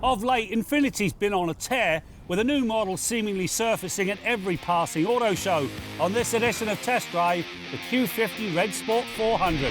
Of late, Infiniti's been on a tear, with a new model seemingly surfacing at every passing auto show. On this edition of Test Drive, the Q50 Red Sport 400.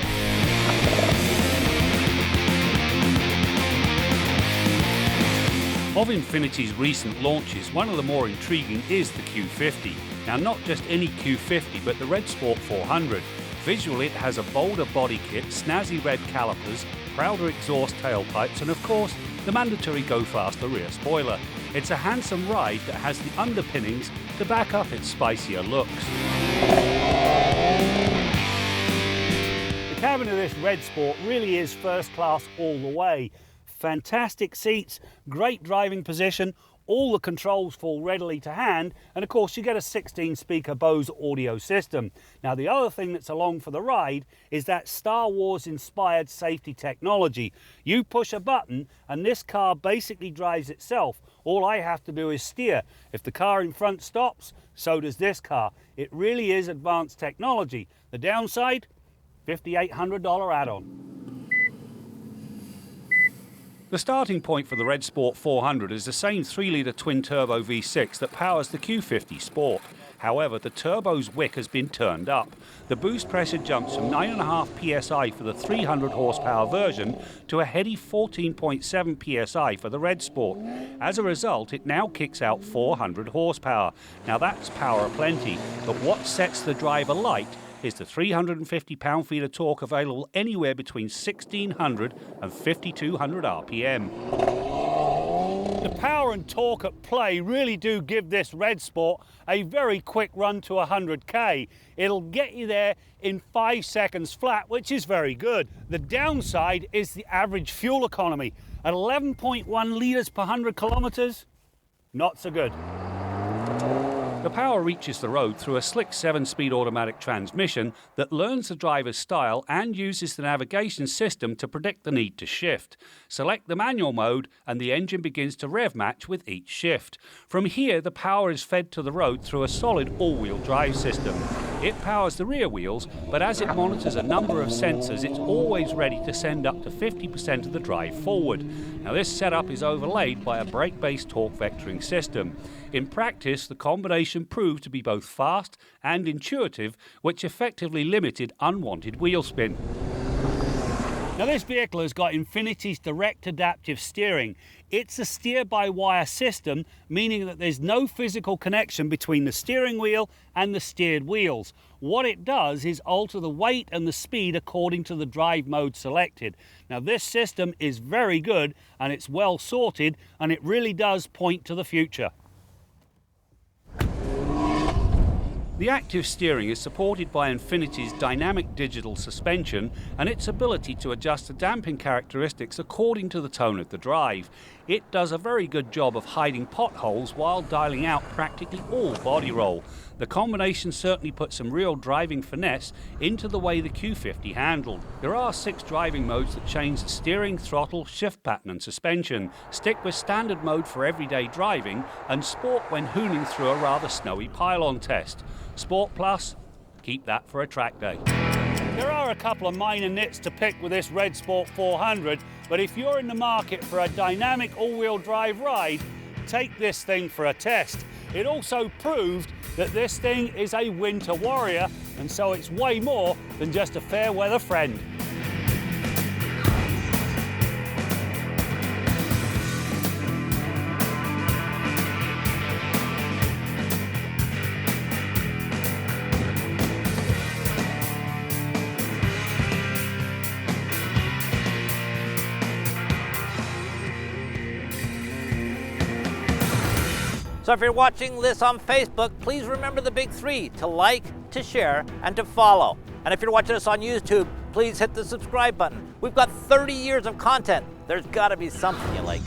Of Infiniti's recent launches, one of the more intriguing is the Q50. Now, not just any Q50, but the Red Sport 400. Visually, it has a bolder body kit, snazzy red calipers, prouder exhaust tailpipes, and of course, the mandatory go faster rear spoiler. It's a handsome ride that has the underpinnings to back up its spicier looks. The cabin of this Red Sport really is first class all the way. Fantastic seats, great driving position, all the controls fall readily to hand, and of course you get a 16-speaker Bose audio system. Now, the other thing that's along for the ride is that Star Wars inspired safety technology. You push a button and this car basically drives itself. All I have to do is steer. If the car in front stops, so does this car. It really is advanced technology. The downside, $5,800 add-on. The starting point for the Red Sport 400 is the same 3-litre twin-turbo V6 that powers the Q50 Sport. However, the turbo's wick has been turned up. The boost pressure jumps from 9.5 psi for the 300 horsepower version to a heady 14.7 psi for the Red Sport. As a result, it now kicks out 400 horsepower. Now that's power aplenty, but what sets the drive alight is the 350 pound-feet of torque available anywhere between 1600 and 5200 RPM. The power and torque at play really do give this Red Sport a very quick run to 100k. It'll get you there in 5 seconds flat, which is very good. The downside is the average fuel economy. At 11.1 litres per 100 kilometres, not so good. The power reaches the road through a slick 7-speed automatic transmission that learns the driver's style and uses the navigation system to predict the need to shift. Select the manual mode and the engine begins to rev match with each shift. From here, the power is fed to the road through a solid all-wheel drive system. It powers the rear wheels, but as it monitors a number of sensors, it's always ready to send up to 50% of the drive forward. Now, this setup is overlaid by a brake-based torque vectoring system. In practice, the combination proved to be both fast and intuitive, which effectively limited unwanted wheel spin. Now, this vehicle has got Infiniti's direct adaptive steering. It's a steer-by-wire system, meaning that there's no physical connection between the steering wheel and the steered wheels. What it does is alter the weight and the speed according to the drive mode selected. Now, this system is very good and it's well sorted, and it really does point to the future. The active steering is supported by Infiniti's dynamic digital suspension and its ability to adjust the damping characteristics according to the tone of the drive. It does a very good job of hiding potholes while dialing out practically all body roll. The combination certainly puts some real driving finesse into the way the Q50 handled. There are 6 driving modes that change the steering, throttle, shift pattern and suspension. Stick with standard mode for everyday driving and sport when hooning through a rather snowy pylon test. Sport Plus, keep that for a track day. There are a couple of minor nits to pick with this Red Sport 400, but if you're in the market for a dynamic all-wheel drive ride, take this thing for a test. It also proved that this thing is a winter warrior, and so it's way more than just a fair weather friend. So if you're watching this on Facebook, please remember the big 3, to like, to share, and to follow. And if you're watching us on YouTube, please hit the subscribe button. We've got 30 years of content. There's got to be something you like.